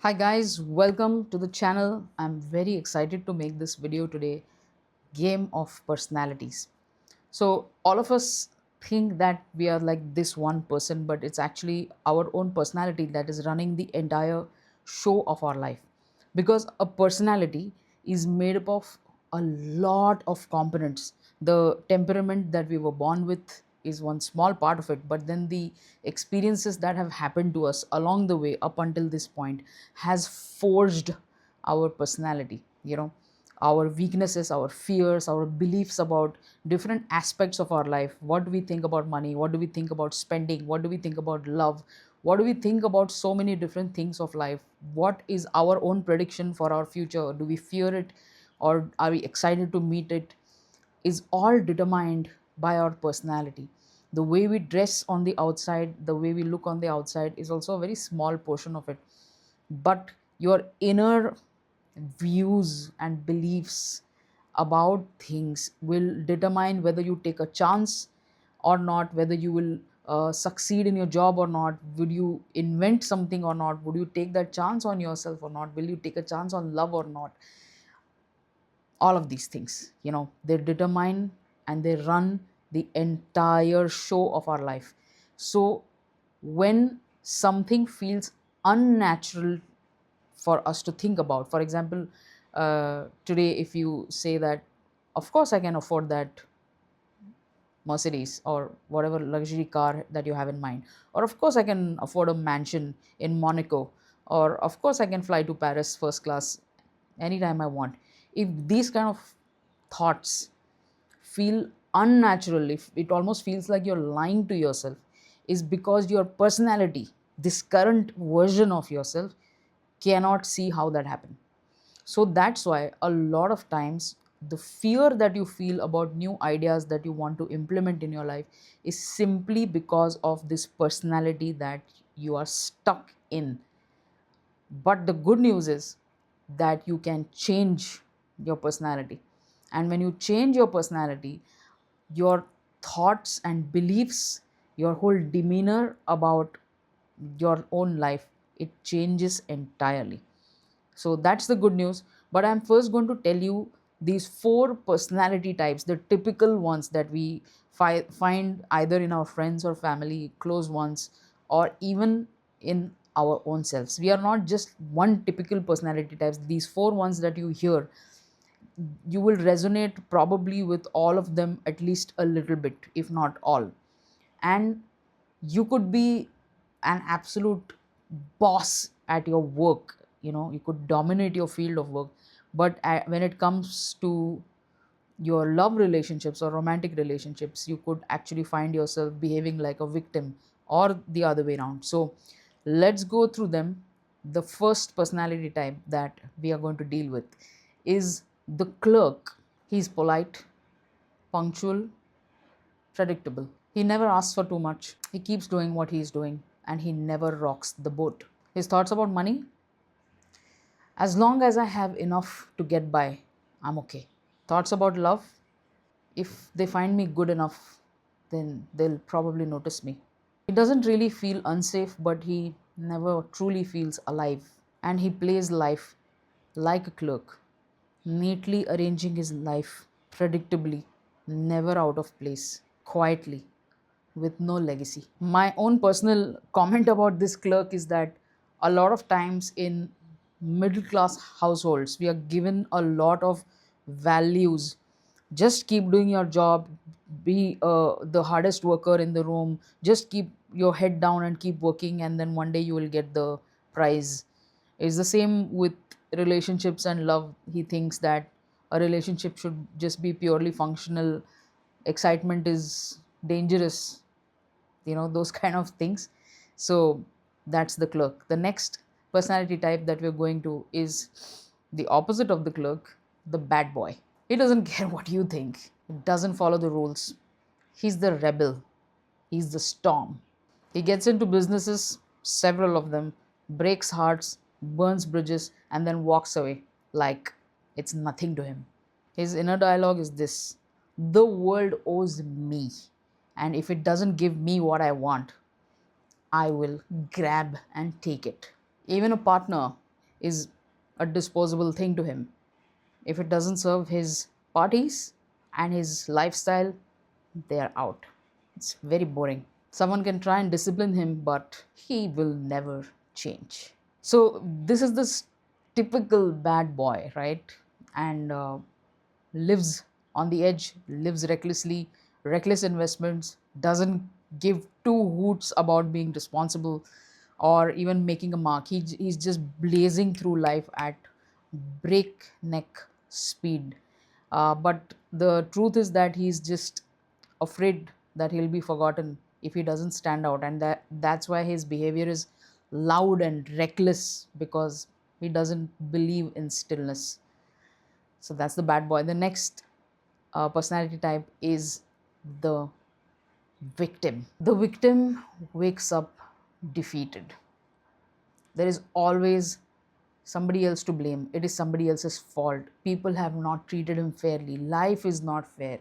Hi guys, welcome to the channel. I'm very excited to make this video today. Game of personalities. So all of us think that we are like this one person, but it's actually our own personality that is running the entire show of our life. Because a personality is made up of a lot of components. The temperament that we were born with is one small part of it, but then the experiences that have happened to us along the way up until this point has forged our personality. Our weaknesses, our fears, our beliefs about different aspects of our life. What do we think about money? What do we think about spending? What do we think about love? What do we think about so many different things of life? What is our own prediction for our future? Do we fear it or are we excited to meet it? Is all determined by our personality. The way we dress on the outside, the way we look on the outside is also a very small portion of it. But your inner views and beliefs about things will determine whether you take a chance or not, whether you will succeed in your job or not, would you invent something or not, would you take that chance on yourself or not, will you take a chance on love or not. All of these things, they determine and they run the entire show of our life. So when something feels unnatural for us to think about, for example, today if you say that of course I can afford that Mercedes or whatever luxury car that you have in mind, or of course I can afford a mansion in Monaco, or of course I can fly to Paris first class anytime I want. If these kind of thoughts feel unnatural, if it almost feels like you're lying to yourself, is because your personality, this current version of yourself, cannot see how that happened. So that's why a lot of times the fear that you feel about new ideas that you want to implement in your life is simply because of this personality that you are stuck in. But the good news is that you can change your personality. And when you change your personality, your thoughts and beliefs, your whole demeanor about your own life, it changes entirely. So that's the good news. But I'm first going to tell you these four personality types, the typical ones that we find either in our friends or family, close ones, or even in our own selves. We are not just one typical personality types. These four ones that you hear, you will resonate probably with all of them at least a little bit, if not all. And you could be an absolute boss at your work, you could dominate your field of work, but when it comes to your love relationships or romantic relationships, you could actually find yourself behaving like a victim or the other way around. So let's go through them. The first personality type that we are going to deal with is the clerk. He's polite, punctual, predictable. He never asks for too much. He keeps doing what he's doing and he never rocks the boat. His thoughts about money: as long as I have enough to get by, I'm okay. Thoughts about love: if they find me good enough, then they'll probably notice me. He doesn't really feel unsafe, but he never truly feels alive. And he plays life like a clerk, neatly arranging his life predictably, never out of place, quietly, with no legacy. My own personal comment about this clerk is that a lot of times in middle class households, we are given a lot of values. Just keep doing your job, be the hardest worker in the room, just keep your head down and keep working, and then one day you will get the prize. It's the same with relationships and love. He thinks that a relationship should just be purely functional. Excitement is dangerous, those kind of things. So that's the clerk. The next personality type that we're going to is the opposite of the clerk, the bad boy. He doesn't care what you think, he doesn't follow the rules. He's the rebel, he's the storm. He gets into businesses, several of them, breaks hearts, burns bridges, and then walks away like it's nothing to him. His inner dialogue is this: the world owes me, and if it doesn't give me what I want, I will grab and take it. Even a partner is a disposable thing to him. If it doesn't serve his parties and his lifestyle, they are out. It's very boring. Someone can try and discipline him, but he will never change. So, this is this typical bad boy, right? And lives on the edge, lives recklessly, reckless investments, doesn't give two hoots about being responsible or even making a mark. He's just blazing through life at breakneck speed. But the truth is that he's just afraid that he'll be forgotten if he doesn't stand out, and that's why his behavior is loud and reckless, because he doesn't believe in stillness. So that's the bad boy. The next personality type is the victim. The victim wakes up defeated. There is always somebody else to blame. It is somebody else's fault. People have not treated him fairly. Life is not fair.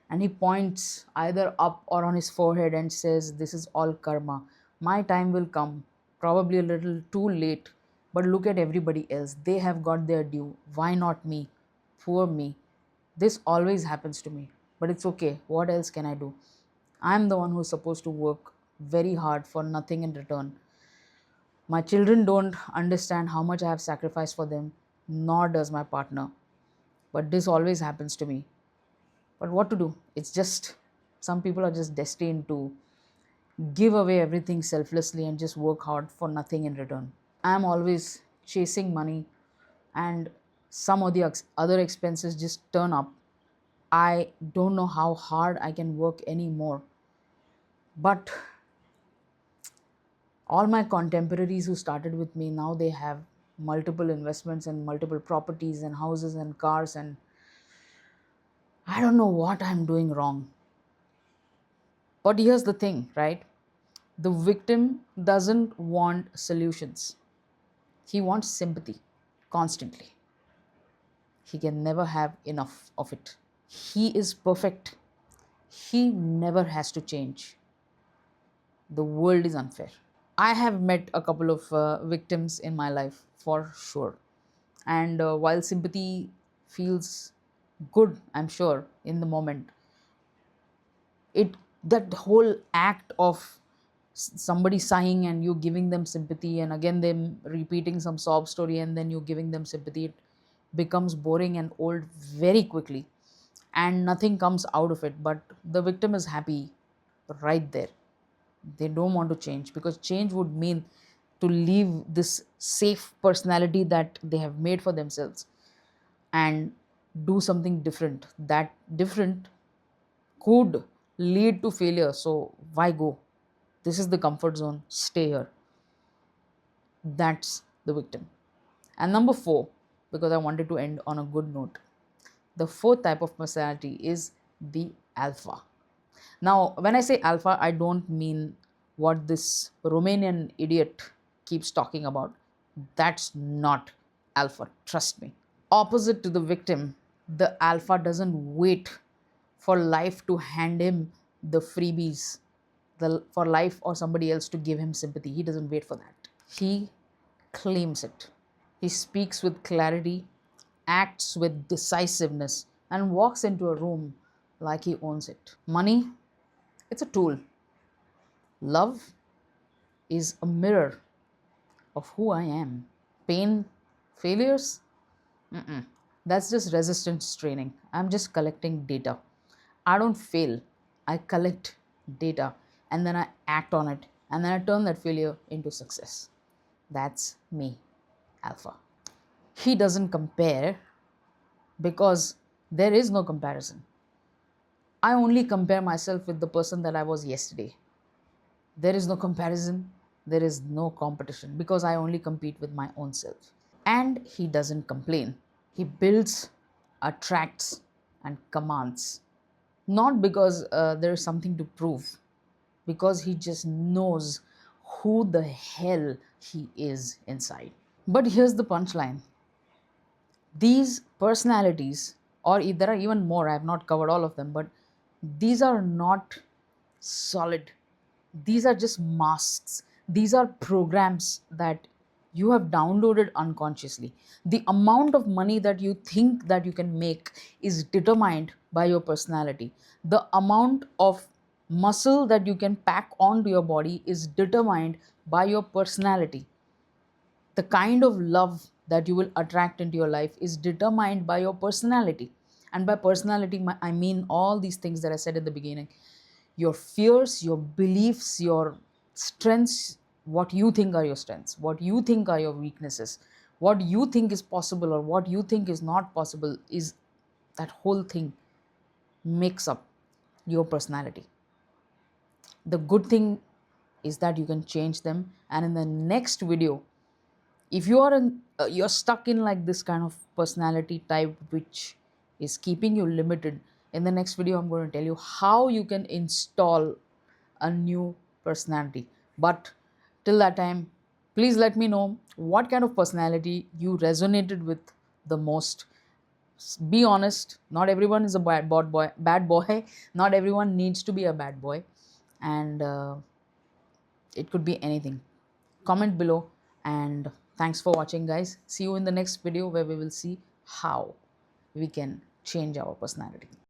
And he points either up or on his forehead and says, "This is all karma. My time will come, probably a little too late. But look at everybody else. They have got their due. Why not me? Poor me. This always happens to me. But it's okay. What else can I do? I'm the one who's supposed to work very hard for nothing in return. My children don't understand how much I have sacrificed for them, nor does my partner. But this always happens to me. But what to do? It's just some people are just destined to give away everything selflessly and just work hard for nothing in return. I'm always chasing money, and some of the other expenses just turn up. I don't know how hard I can work anymore. But all my contemporaries who started with me, now they have multiple investments and multiple properties and houses and cars, and I don't know what I'm doing wrong. But here's the thing, right? The victim doesn't want solutions. He wants sympathy constantly. He can never have enough of it. He is perfect. He never has to change. The world is unfair. I have met a couple of victims in my life for sure. And while sympathy feels good, I'm sure, in the moment, it that whole act of somebody sighing and you giving them sympathy, and again them repeating some sob story and then you giving them sympathy, it becomes boring and old very quickly, and nothing comes out of it. But the victim is happy right there. They don't want to change, because change would mean to leave this safe personality that they have made for themselves and do something different. That different could lead to failure. So why go? This is the comfort zone. Stay here. That's the victim. And number 4, because I wanted to end on a good note, the fourth type of personality is the alpha. Now, when I say alpha, I don't mean what this Romanian idiot keeps talking about. That's not alpha, trust me. Opposite to the victim, the alpha doesn't wait for life to hand him the freebies, for life or somebody else to give him sympathy. He doesn't wait for that. He claims it. He speaks with clarity, acts with decisiveness, and walks into a room like he owns it. Money, it's a tool. Love is a mirror of who I am. Pain, failures, that's just resistance training. I'm just collecting data. I don't fail. I collect data and then I act on it, and then I turn that failure into success. That's me, alpha. He doesn't compare, because there is no comparison. I only compare myself with the person that I was yesterday. There is no comparison, there is no competition, because I only compete with my own self. And he doesn't complain. He builds, attracts, and commands. Not because there is something to prove, because he just knows who the hell he is inside. But here's the punchline: these personalities, or there are even more, I have not covered all of them, but these are not solid. These are just masks. These are programs that you have downloaded unconsciously. The amount of money that you think that you can make is determined by your personality. The amount of muscle that you can pack onto your body is determined by your personality. The kind of love that you will attract into your life is determined by your personality. And by personality, I mean all these things that I said in the beginning: your fears, your beliefs, your strengths, what you think are your strengths, what you think are your weaknesses, what you think is possible or what you think is not possible, is that whole thing makes up your personality. The good thing is that you can change them. And in the next video, if you are you're stuck in like this kind of personality type which is keeping you limited, in the next video I'm going to tell you how you can install a new personality. But till that time, please let me know what kind of personality you resonated with the most. Be honest, not everyone is a bad boy. Not everyone needs to be a bad boy. And it could be anything. Comment below, and thanks for watching, guys. See you in the next video where we will see how we can change our personality.